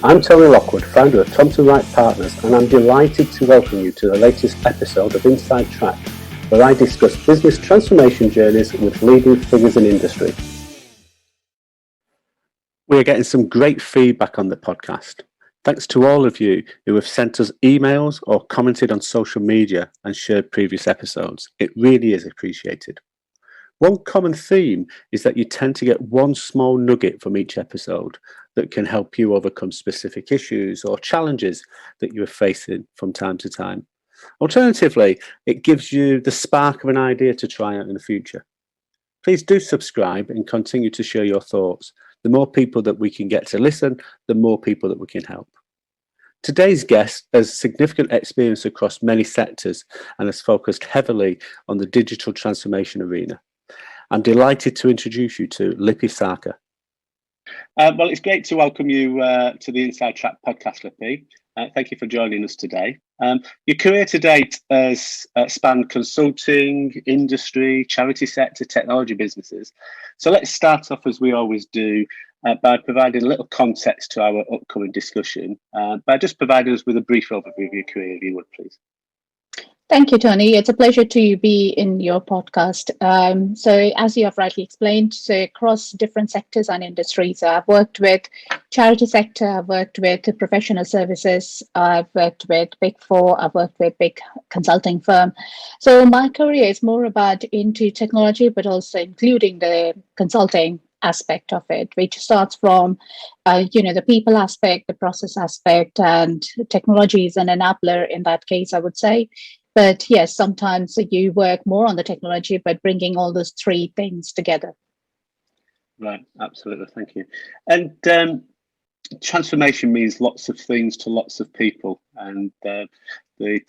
I'm Tony Lockwood, founder of Thompson Wright Partners, and I'm delighted to welcome you to the latest episode of Inside Track, where I discuss business transformation journeys with leading figures in industry. We are getting some great feedback on the podcast. Thanks to all of you who have sent us emails or commented on social media and shared previous episodes. It really is appreciated. One common theme is that you tend to get one small nugget from each episode that can help you overcome specific issues or challenges that you are facing from time to time. Alternatively, it gives you the spark of an idea to try out in the future. Please do subscribe and continue to share your thoughts. The more people that we can get to listen, the more people that we can help. Today's guest has significant experience across many sectors and has focused heavily on the digital transformation arena. I'm delighted to introduce you to Lipi Sarkar. Well, it's great to welcome you to the Inside Track podcast, Lipi. Thank you for joining us today. Your career to date has spanned consulting, industry, charity sector, technology businesses. So let's start off, as we always do, by providing a little context to our upcoming discussion, by just providing us with a brief overview of your career, if you would, please. Thank you, Tony. It's a pleasure to be in your podcast. So as you have rightly explained, so across different sectors and industries, I've worked with charity sector, I've worked with professional services, I've worked with Big Four, I've worked with big consulting firm. So my career is more about into technology, but also including the consulting aspect of it, which starts from, the people aspect, the process aspect, and technology is an enabler in that case, I would say. But yes, sometimes you work more on the technology, but bringing all those three things together. Right, absolutely. Thank you. And transformation means lots of things to lots of people. And the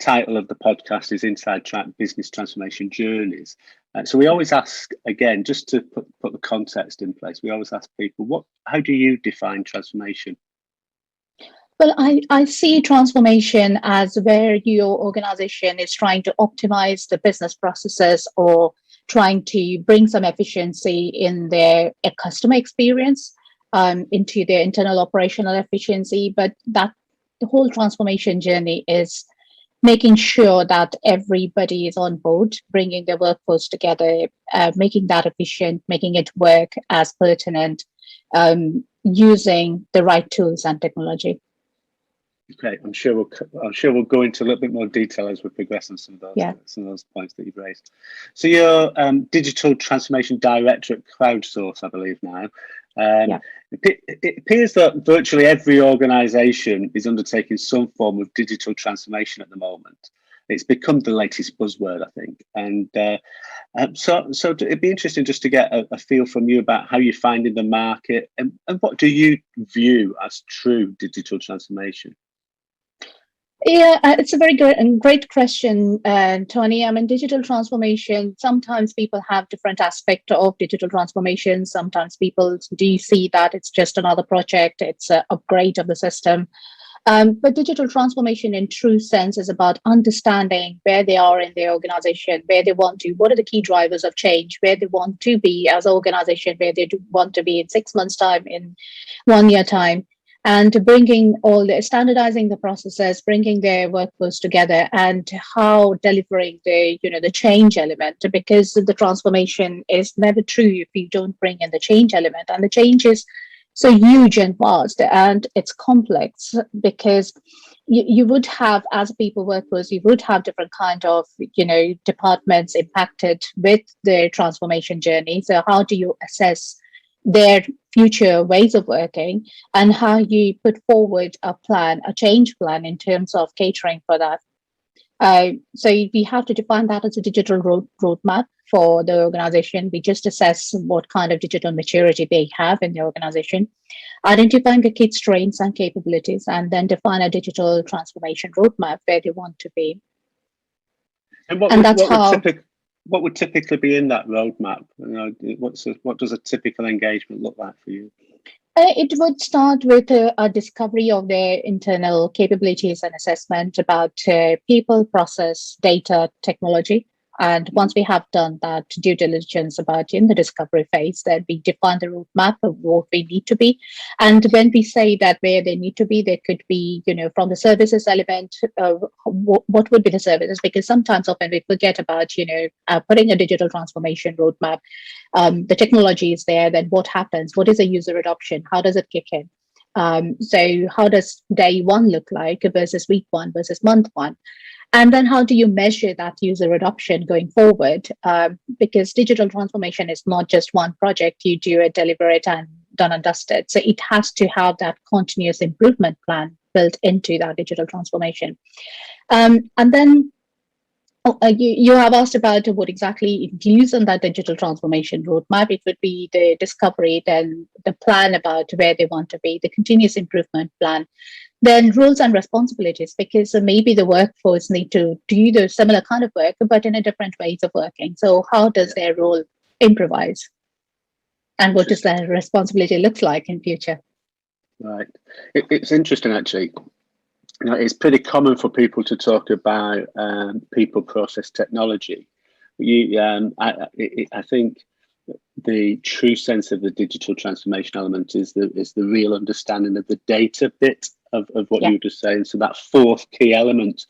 title of the podcast is Inside Track Business Transformation Journeys. So we always ask, again, just to put the context in place, we always ask people, how do you define transformation? Well, I see transformation as where your organization is trying to optimize the business processes or trying to bring some efficiency in their customer experience into their internal operational efficiency. But that the whole transformation journey is making sure that everybody is on board, bringing their workforce together, making that efficient, making it work as pertinent, using the right tools and technology. Okay, I'm sure we'll go into a little bit more detail as we progress on some of those points that you've raised. So you're digital transformation director at Crowdsource, I believe now. It appears that virtually every organisation is undertaking some form of digital transformation at the moment. It's become the latest buzzword, I think. And so it'd be interesting just to get a feel from you about how you're finding the market and what do you view as true digital transformation? Yeah, it's a very good and great question, Tony. I mean, digital transformation, sometimes people have different aspects of digital transformation. Sometimes people do see that it's just another project, it's an upgrade of the system. But digital transformation in true sense is about understanding where they are in their organization, where they want to, what are the key drivers of change, where they want to be as an organization, where they want to be in 6 months' time, in 1 year time. And bringing standardizing the processes, bringing their workforce together, and how delivering the change element, because the transformation is never true if you don't bring in the change element. And the change is so huge and vast, and it's complex because you would have, as people workforce, you would have different kind of departments impacted with the transformation journey. So how do you assess their future ways of working and how you put forward a change plan in terms of catering for that. So we have to define that as a digital roadmap for the organization. We just assess what kind of digital maturity they have in the organization, identifying the key strengths and capabilities, and then define a digital transformation roadmap where they want to be. What would typically be in that roadmap? What does a typical engagement look like for you? It would start with a discovery of their internal capabilities and assessment about people, process, data, technology. And once we have done that due diligence about in the discovery phase, then we define the roadmap of what we need to be. And when we say that where they need to be, there could be, from the services element, what would be the services? Because sometimes often we forget about, putting a digital transformation roadmap. The technology is there, then what happens? What is a user adoption? How does it kick in? So how does day one look like versus week one versus month one? And then how do you measure that user adoption going forward? Because digital transformation is not just one project. You do it, deliver it, and done and dusted. So it has to have that continuous improvement plan built into that digital transformation. And then you have asked about what exactly it includes in that digital transformation roadmap. It would be the discovery, then the plan about where they want to be, the continuous improvement plan, then roles and responsibilities, because maybe the workforce need to do the similar kind of work, but in a different ways of working. So how does their role improvise? And what does their responsibility look like in future? Right. It's interesting, actually. It's pretty common for people to talk about people, process, technology. I think the true sense of the digital transformation element is the real understanding of the data bit of what you were just saying. So that fourth key element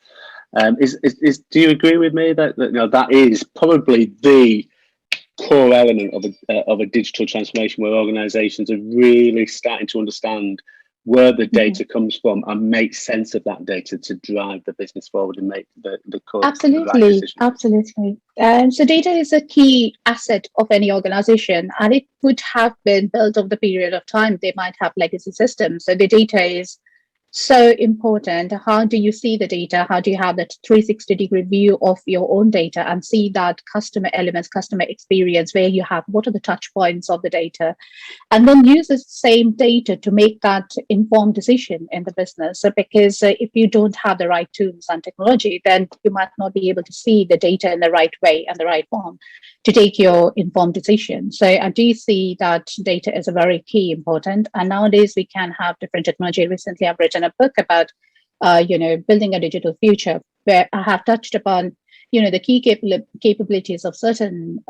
is do you agree with me that that is probably the core element of a digital transformation, where organizations are really starting to understand where the data comes from and make sense of that data to drive the business forward and make the core Absolutely, the right decisions. absolutely. And so data is a key asset of any organization, and it would have been built over the period of time. They might have legacy systems. So the data is so important. How do you see the data? How do you have that 360-degree view of your own data and see that customer elements, customer experience, where you have what are the touch points of the data, and then use the same data to make that informed decision in the business? So because if you don't have the right tools and technology, then you might not be able to see the data in the right way and the right form to take your informed decision. So I do see that data is a very key important. And nowadays we can have different technology. Recently, I've written a book about, building a digital future, where I have touched upon, the key capabilities of certain,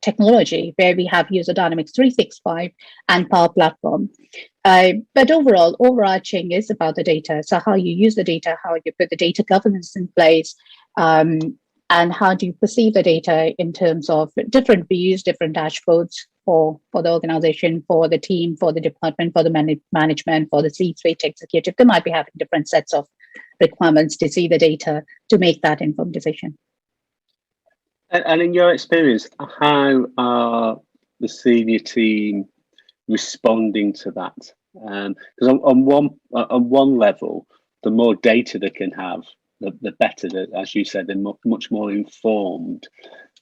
technology, where we have user dynamics 365 and Power Platform. But overall, overarching is about the data. So how you use the data, how you put the data governance in place, and how do you perceive the data in terms of different views, different dashboards for the organization, for the team, for the department, for the management, for the C-suite executive. They might be having different sets of requirements to see the data to make that informed decision. And in your experience, how are the senior team responding to that? Because on one level, the more data they can have, the better. As you said, they're much more informed.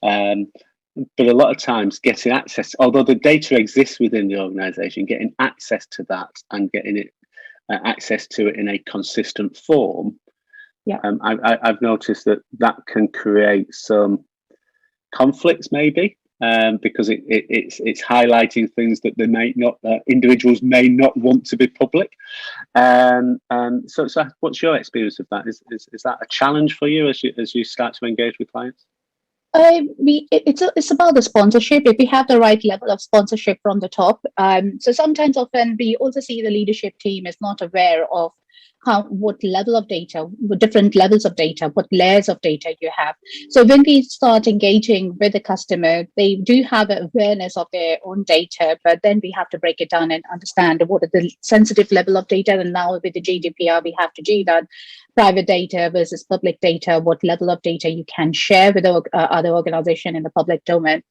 But a lot of times, getting access, although the data exists within the organisation, getting access to that and getting it access to it in a consistent form, I've noticed that can create some conflicts, maybe, because it's highlighting things that they may not, individuals may not want to be public. So what's your experience of that? Is that a challenge for you as you start to engage with clients? It's about the sponsorship. If we have the right level of sponsorship from the top, so sometimes often we also see the leadership team is not aware of what level of data, what different levels of data, what layers of data you have. So when we start engaging with the customer, they do have an awareness of their own data, but then we have to break it down and understand what are the sensitive level of data. And now with the GDPR, we have to do that. Private data versus public data, what level of data you can share with other organization in the public domain.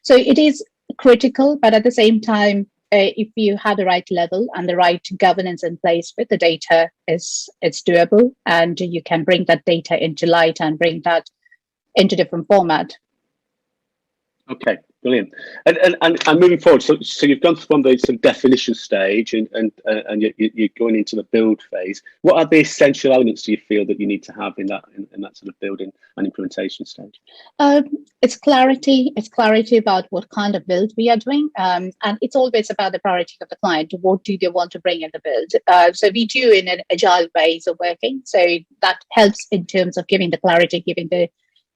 So it is critical, but at the same time, if you have the right level and the right governance in place with the data, it's doable, and you can bring that data into light and bring that into different format. Okay, Brilliant. And moving forward, so you've gone from the sort of definition stage and you're going into the build phase. What are the essential elements do you feel that you need to have in that sort of building and implementation stage? It's clarity. It's clarity about what kind of build we are doing, and it's always about the priority of the client. What do they want to bring in the build? So we do in an agile ways of working. So that helps in terms of giving the clarity, giving the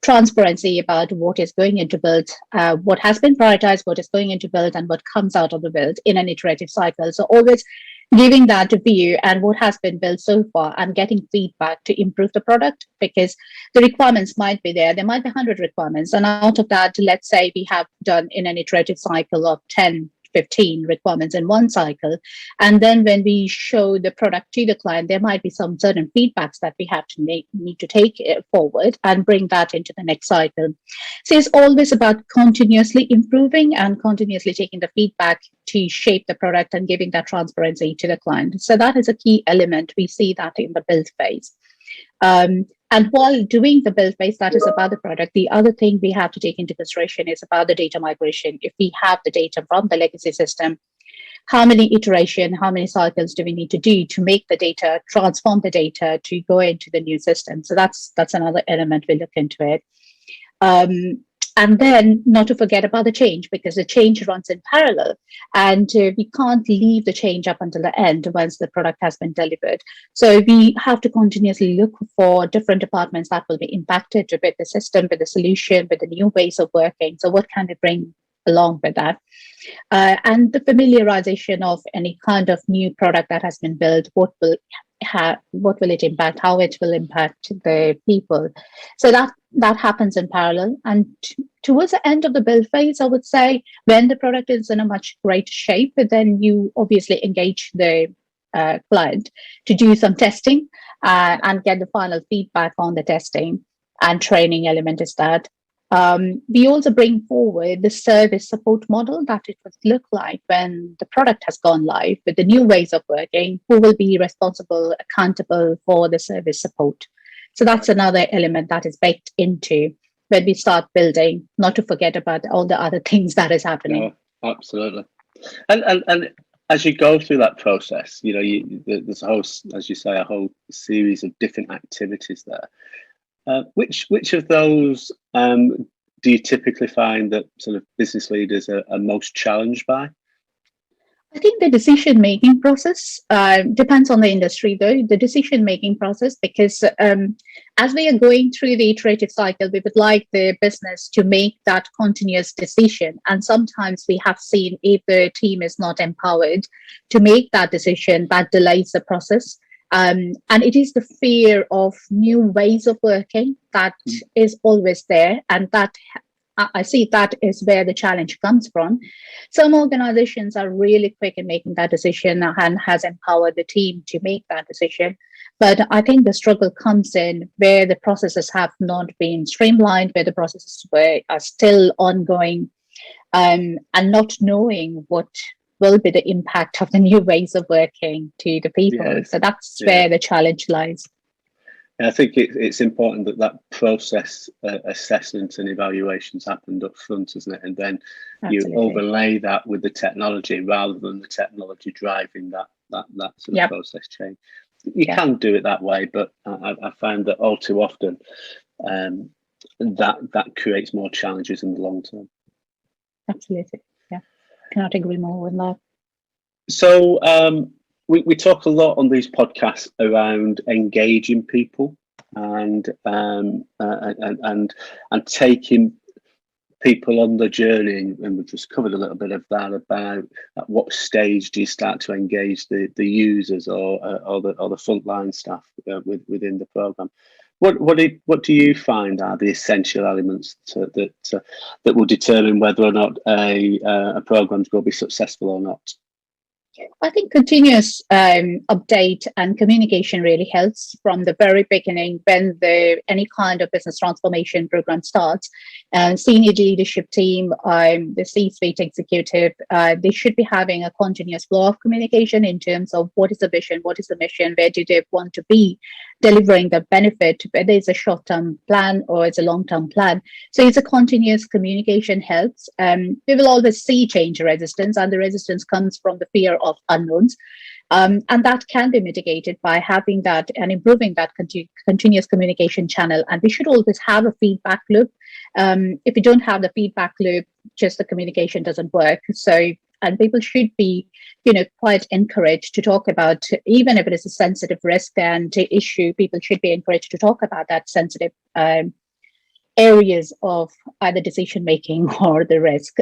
transparency about what is going into build, what has been prioritized, what is going into build, and what comes out of the build in an iterative cycle. So always giving that view and what has been built so far and getting feedback to improve the product, because the requirements might be there. There might be 100 requirements. And out of that, let's say we have done in an iterative cycle of 10, 15 requirements in one cycle. And then when we show the product to the client, there might be some certain feedbacks that we have to need to take forward and bring that into the next cycle. So it's always about continuously improving and continuously taking the feedback to shape the product and giving that transparency to the client. So that is a key element. We see that in the build phase. And while doing the build phase, that is about the product. The other thing we have to take into consideration is about the data migration. If we have the data from the legacy system, how many iterations, how many cycles do we need to do to make the data, transform the data to go into the new system? So that's another element we look into it. And then not to forget about the change, because the change runs in parallel and we can't leave the change up until the end once the product has been delivered. So we have to continuously look for different departments that will be impacted with the system, with the solution, with the new ways of working. So what can we bring along with that? And the familiarization of any kind of new product that has been built, what will it impact, how it will impact the people. So that happens in parallel. And towards the end of the build phase, I would say, when the product is in a much greater shape, then you obviously engage the client to do some testing and get the final feedback on the testing and training element is that. We also bring forward the service support model that it would look like when the product has gone live with the new ways of working, who will be responsible, accountable for the service support. So that's another element that is baked into when we start building, not to forget about all the other things that is happening. No, absolutely. And as you go through that process, there's a whole, as you say, a whole series of different activities there. Which of those do you typically find that sort of business leaders are most challenged by? I think the decision-making process depends on the industry, though, the decision-making process, because as we are going through the iterative cycle, we would like the business to make that continuous decision. And sometimes we have seen if the team is not empowered to make that decision, that delays the process. And it is the fear of new ways of working that is always there. And that I see that is where the challenge comes from. Some organizations are really quick in making that decision and has empowered the team to make that decision. But I think the struggle comes in where the processes have not been streamlined, where the processes are still ongoing, and not knowing what will be the impact of the new ways of working to the people. Yes. So that's where the challenge lies. I think it's important that process assessment and evaluations happened up front, isn't it? And then Absolutely. You overlay that with the technology rather than the technology driving that sort of process change. You can do it that way, but I found that all too often that creates more challenges in the long term. Absolutely, yeah. Cannot agree more with that. So we talk a lot on these podcasts around engaging people and taking people on the journey, and we've just covered a little bit of that about at what stage do you start to engage the users or the frontline staff within the program. What do you find are the essential elements that will determine whether or not a program's going to be successful or not? I think continuous update and communication really helps from the very beginning when any kind of business transformation program starts. Senior leadership team, the C-suite executive, they should be having a continuous flow of communication in terms of what is the vision, what is the mission, where do they want to be, delivering the benefit, whether it's a short-term plan or it's a long-term plan. So it's a continuous communication helps. We will always see change resistance, and the resistance comes from the fear of unknowns. And that can be mitigated by having that and improving that continuous communication channel. And we should always have a feedback loop. If we don't have the feedback loop, just the communication doesn't work. So, and people should be, quite encouraged to talk about, even if it is a sensitive risk and issue, people should be encouraged to talk about that sensitive areas of either decision making or the risk.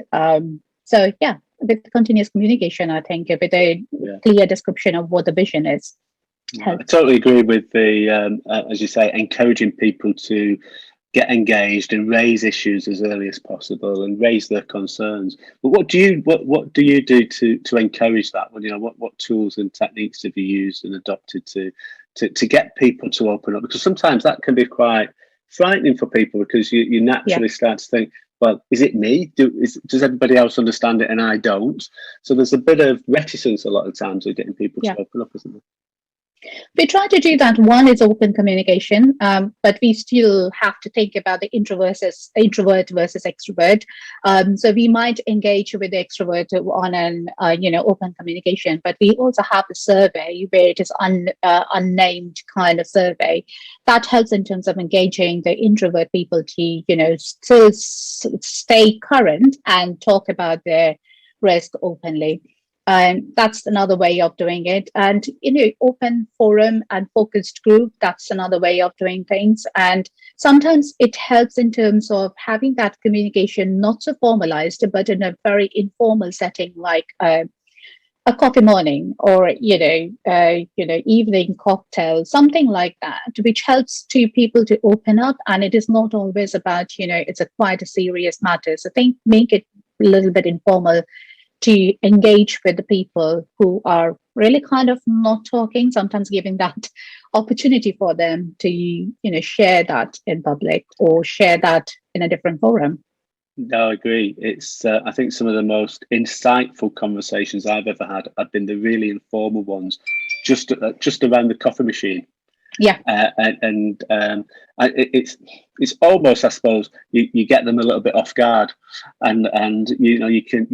So, yeah. With continuous communication, I think, with a clear description of what the vision is. I totally agree with the, as you say, encouraging people to get engaged and raise issues as early as possible and raise their concerns. But what do you do to encourage that? Well, what tools and techniques have you used and adopted to get people to open up? Because sometimes that can be quite frightening for people, because you naturally start to think, well, is it me? Does everybody else understand it and I don't? So there's a bit of reticence a lot of times with getting people to open up, isn't there? We try to do that. One is open communication, but we still have to think about the introvert versus extrovert. So we might engage with the extrovert on an open communication, but we also have a survey where it is unnamed kind of survey that helps in terms of engaging the introvert people to still stay current and talk about their risk openly. And that's another way of doing it. And, open forum and focused group, that's another way of doing things. And sometimes it helps in terms of having that communication not so formalized, but in a very informal setting, like a coffee morning or, evening cocktail, something like that, which helps to people to open up. And it is not always about, it's quite a serious matter. So make it a little bit informal, to engage with the people who are really kind of not talking, sometimes giving that opportunity for them to, share that in public or share that in a different forum. No, I agree. It's, I think some of the most insightful conversations I've ever had have been the really informal ones, just around the coffee machine. Yeah, it's almost, I suppose, you get them a little bit off guard, and you can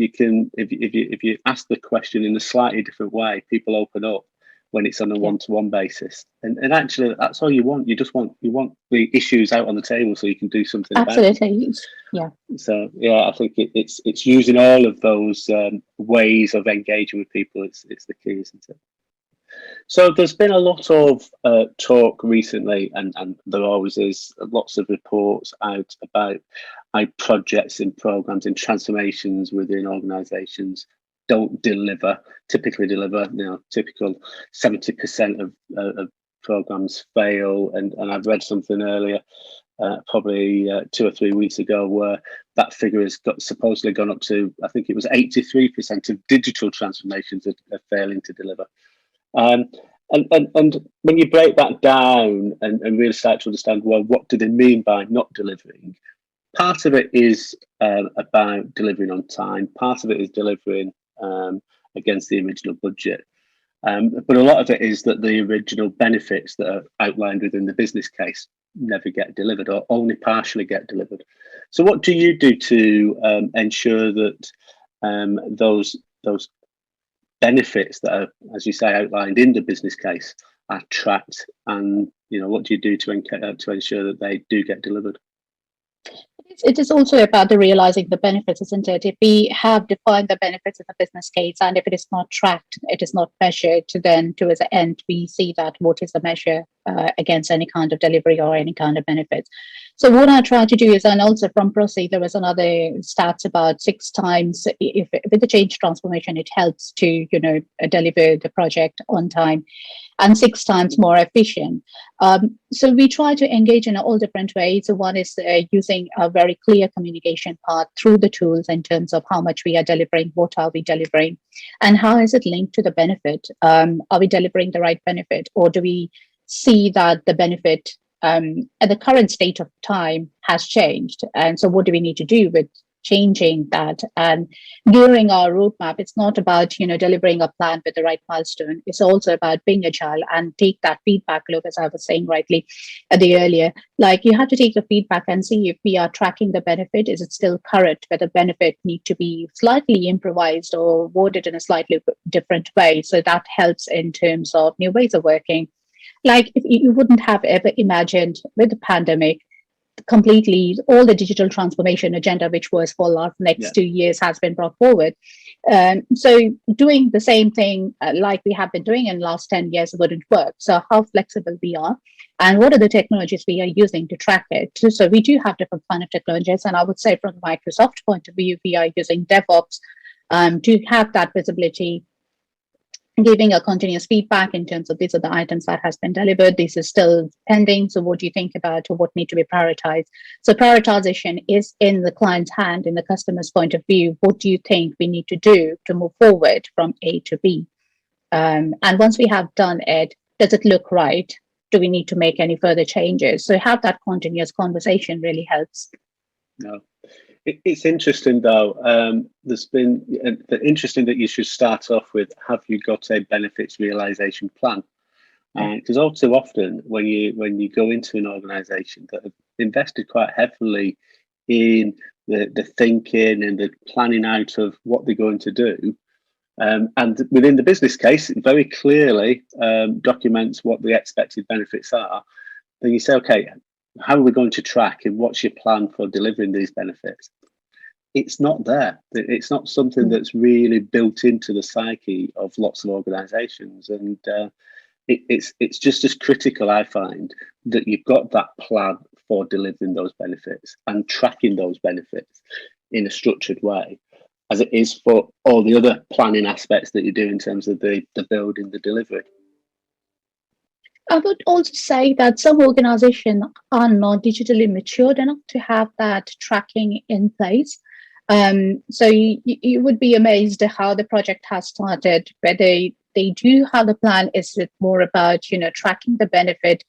if you ask the question in a slightly different way, people open up when it's on a one-to-one basis, and actually that's all you want. You want the issues out on the table so you can do something about it. Absolutely. Yeah. So I think it's using all of those ways of engaging with people. It's the key, isn't it? So there's been a lot of talk recently, and there always is, lots of reports out about how projects and programs and transformations within organizations don't typically deliver, typical 70% of programs fail. And I've read something earlier, probably 2 or 3 weeks ago, where that figure has supposedly gone up to, I think it was 83% of digital transformations are failing to deliver. And when you break that down and really start to understand, well, what do they mean by not delivering? Part of it is about delivering on time. Part of it is delivering against the original budget. But a lot of it is that the original benefits that are outlined within the business case never get delivered or only partially get delivered. So what do you do to ensure that those benefits that are, as you say, outlined in the business case are tracked, and what do you do to ensure that they do get delivered? It is also about the realizing the benefits, isn't it? If we have defined the benefits of the business case, and if it is not tracked, it is not measured, then towards the end, we see that what is the measure against any kind of delivery or any kind of benefits. So what I try to do is, and also from Proceed, there was another stats about 6 times, if with the change transformation, it helps to, deliver the project on time, and 6 times more efficient. So we try to engage in all different ways. So one is using a very clear communication path through the tools in terms of how much we are delivering, what are we delivering, and how is it linked to the benefit? Are we delivering the right benefit, or do we see that the benefit at the current state of time has changed? And so what do we need to do with changing that and during our roadmap. It's not about delivering a plan with the right milestone. It's also about being agile and take that feedback loop, as I was saying rightly at the earlier. Like, you have to take the feedback and see if we are tracking the benefit. Is it still current? Whether benefit need to be slightly improvised or worded in a slightly different way. So that helps in terms of new ways of working. Like, if you wouldn't have ever imagined with the pandemic, completely all the digital transformation agenda, which was for the next 2 years, has been brought forward. So doing the same thing like we have been doing in the last 10 years wouldn't work. So how flexible we are and what are the technologies we are using to track it. So we do have different kind of technologies. And I would say from the Microsoft point of view, we are using DevOps to have that visibility, giving a continuous feedback in terms of these are the items that has been delivered, this is still pending, so what do you think about or what need to be prioritized? So prioritization is in the client's hand, in the customer's point of view. What do you think we need to do to move forward from A to B? And once we have done it, does it look right? Do we need to make any further changes? So have that continuous conversation really helps. No. It's interesting though. There's been interesting that you should start off with, have you got a benefits realization plan? Because all too often when you go into an organisation that have invested quite heavily in the thinking and the planning out of what they're going to do, and within the business case, it very clearly documents what the expected benefits are, then you say, okay, how are we going to track and what's your plan for delivering these benefits? It's not there. It's not something that's really built into the psyche of lots of organisations, and it's just as critical, I find, that you've got that plan for delivering those benefits and tracking those benefits in a structured way, as it is for all the other planning aspects that you do in terms of the building, the delivery. I would also say that some organizations are not digitally matured enough to have that tracking in place. So you would be amazed at how the project has started, where they do have a plan. Is it more about, tracking the benefit?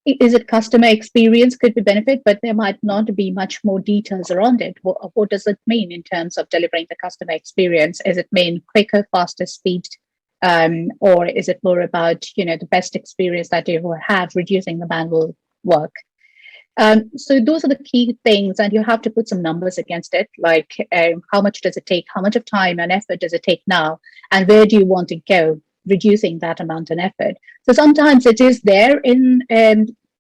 Is it customer experience could be benefit, but there might not be much more details around it. What does it mean in terms of delivering the customer experience? Is it mean quicker, faster, speed? Or is it more about, the best experience that you will have, reducing the manual work? So those are the key things, and you have to put some numbers against it, like how much does it take, how much of time and effort does it take now, and where do you want to go, reducing that amount and effort. So sometimes it is there in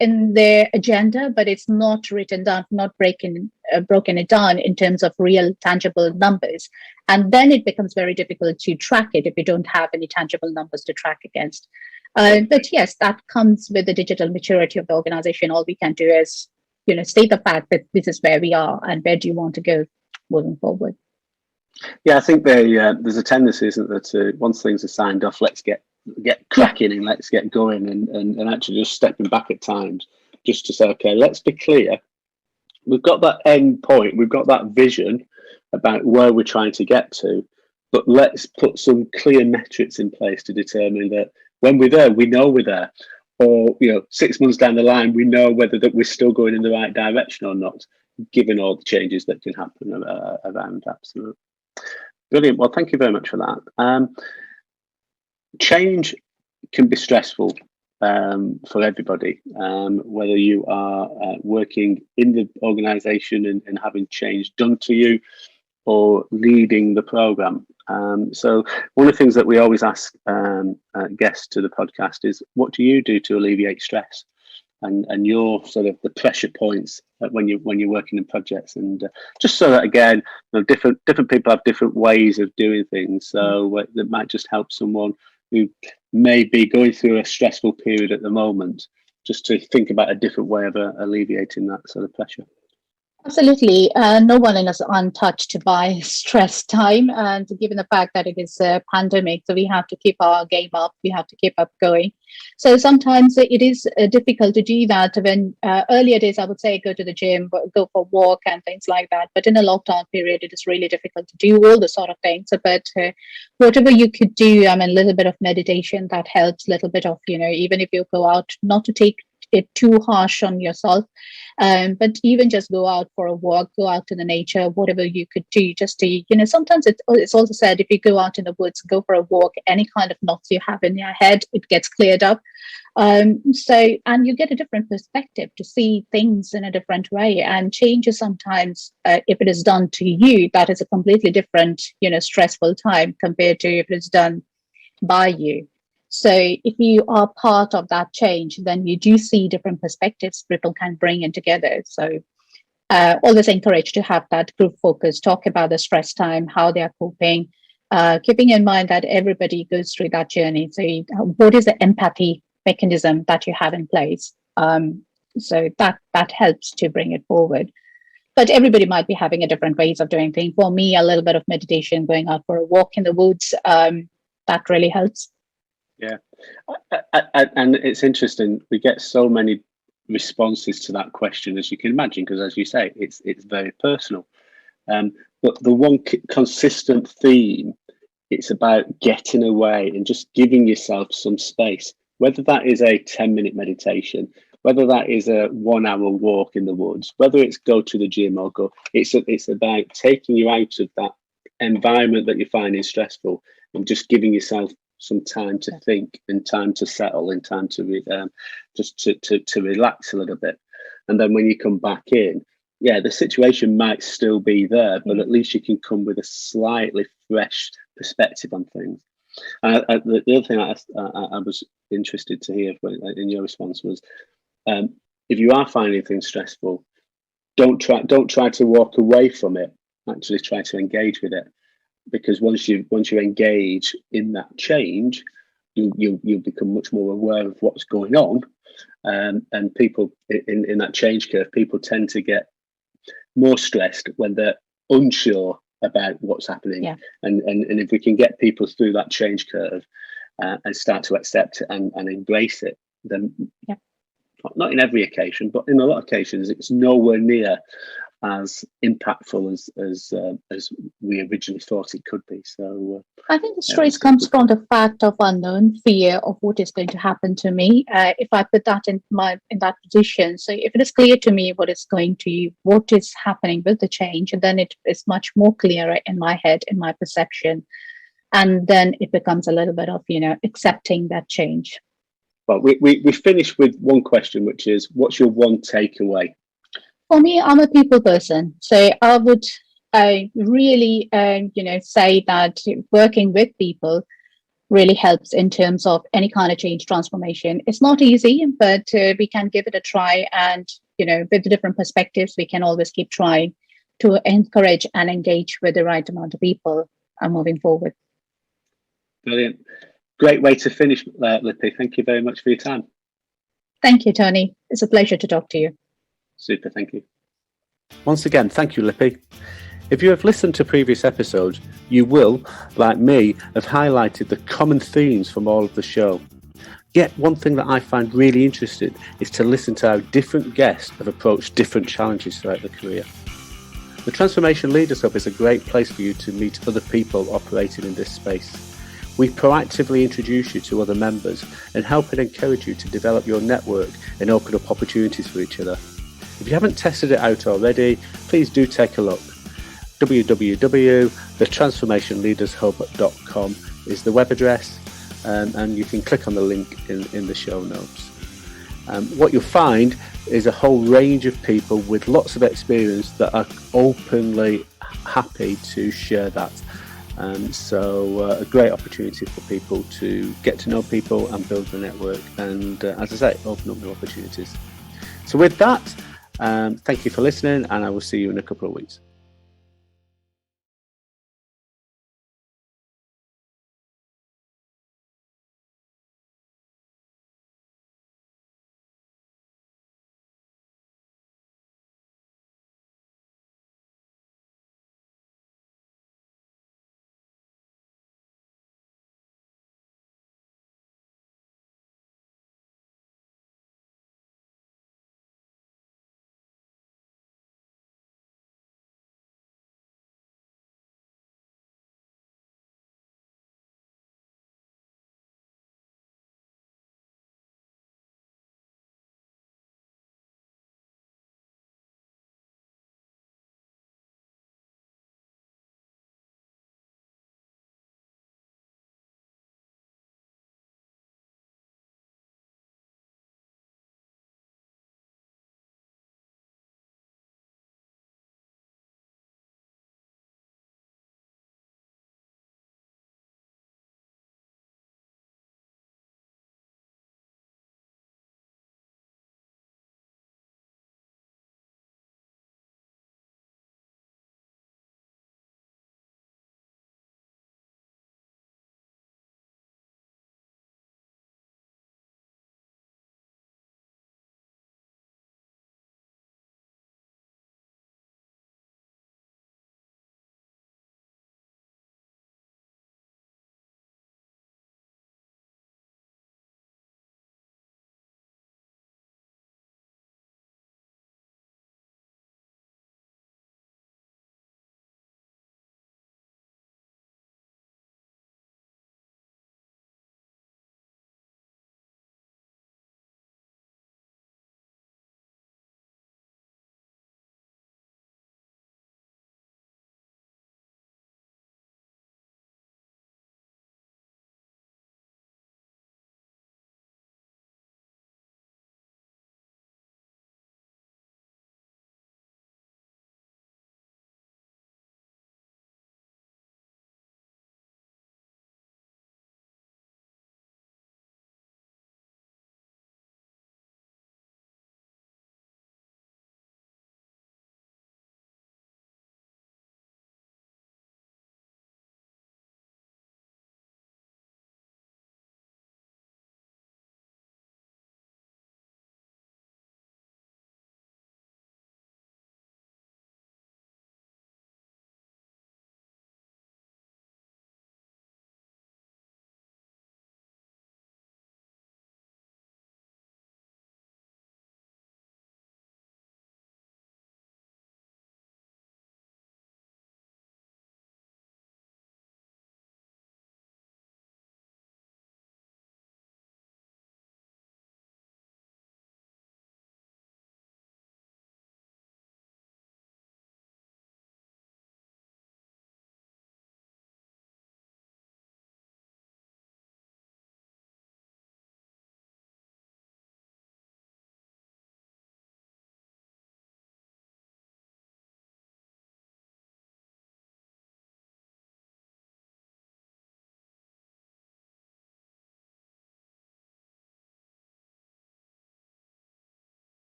their agenda, but it's not written down, not broken it down in terms of real tangible numbers. And then it becomes very difficult to track it if you don't have any tangible numbers to track against. But yes, that comes with the digital maturity of the organization. All we can do is, state the fact that this is where we are and where do you want to go moving forward. Yeah, I think there's a tendency, isn't there, to once things are signed off, let's get cracking and let's get going, and actually just stepping back at times just to say, okay, let's be clear. We've got that end point, we've got that vision about where we're trying to get to, but let's put some clear metrics in place to determine that when we're there, we know we're there, or 6 months down the line, we know whether that we're still going in the right direction or not, given all the changes that can happen around. Absolutely. Brilliant. Well, thank you very much for that. Change can be stressful for everybody, whether you are working in the organisation and having change done to you, or leading the programme. So one of the things that we always ask guests to the podcast is, what do you do to alleviate stress? And your sort of the pressure points when you're working in projects, and just so that again, different people have different ways of doing things. So that might just help someone who may be going through a stressful period at the moment, just to think about a different way of alleviating that sort of pressure. Absolutely. No one is untouched by stress time. And given the fact that it is a pandemic, so we have to keep our game up, we have to keep up going. So sometimes it is difficult to do that. When earlier days, I would say go to the gym, go for a walk and things like that. But in a lockdown period, it is really difficult to do all the sort of things. But whatever you could do, a little bit of meditation, that helps, a little bit of, even if you go out, not to take it too harsh on yourself. But even just go out for a walk, go out to the nature, whatever you could do, just to, sometimes it's also said, if you go out in the woods, go for a walk, any kind of knots you have in your head, it gets cleared up. And you get a different perspective to see things in a different way. And change is sometimes, if it is done to you, that is a completely different, stressful time compared to if it's done by you. So if you are part of that change, then you do see different perspectives people can bring in together. So always encourage to have that group focus, talk about the stress time, how they are coping, keeping in mind that everybody goes through that journey. So what is the empathy mechanism that you have in place? So that helps to bring it forward. But everybody might be having a different ways of doing things. For me, a little bit of meditation, going out for a walk in the woods, that really helps. Yeah, and it's interesting. We get so many responses to that question, as you can imagine, because as you say, it's very personal. But the one consistent theme, it's about getting away and just giving yourself some space, whether that is a 10-minute meditation, whether that is a 1-hour walk in the woods, whether it's go to the gym or go. It's about taking you out of that environment that you're finding stressful and just giving yourself some time to think and time to settle and time to just to relax a little bit. And then when you come back in, yeah, the situation might still be there, but at least you can come with a slightly fresh perspective on things. The other thing I was interested to hear in your response was, if you are finding things stressful, don't try to walk away from it. Actually, try to engage with it, because once you engage in that change, you'll become much more aware of what's going on. And people in that change curve, people tend to get more stressed when they're unsure about what's happening. Yeah. And if we can get people through that change curve and start to accept it and embrace it, then not in every occasion, but in a lot of occasions, it's nowhere near as impactful as we originally thought it could be. So I think the stress comes from the fact of unknown, fear of what is going to happen to me. If I put that in that position, so if it is clear to me what is happening with the change, and then it is much more clearer in my head, in my perception, and then it becomes a little bit of accepting that change. Well, we finished with one question, which is, what's your one takeaway? For me, I'm a people person, so I would really, say that working with people really helps in terms of any kind of change transformation. It's not easy, but we can give it a try, and with the different perspectives, we can always keep trying to encourage and engage with the right amount of people and moving forward. Brilliant. Great way to finish, Lipi. Thank you very much for your time. Thank you, Tony. It's a pleasure to talk to you. Super, thank you. Once again, thank you, Lipi. If you have listened to previous episodes, you will, like me, have highlighted the common themes from all of the show. Yet one thing that I find really interesting is to listen to how different guests have approached different challenges throughout their career. The Transformation Leaders Hub is a great place for you to meet other people operating in this space. We proactively introduce you to other members and help and encourage you to develop your network and open up opportunities for each other. If you haven't tested it out already, please do take a look. www.thetransformationleadershub.com is the web address, and you can click on the link in the show notes. What you'll find is a whole range of people with lots of experience that are openly happy to share that. So a great opportunity for people to get to know people and build the network, and as I say, open up new opportunities. So with that, thank you for listening, and I will see you in a couple of weeks.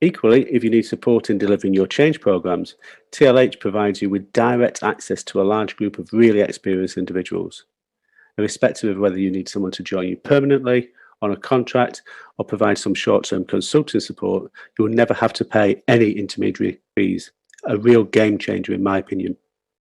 Equally, if you need support in delivering your change programs, TLH provides you with direct access to a large group of really experienced individuals. Irrespective of whether you need someone to join you permanently, on a contract, or provide some short-term consulting support, you will never have to pay any intermediary fees. A real game changer, in my opinion.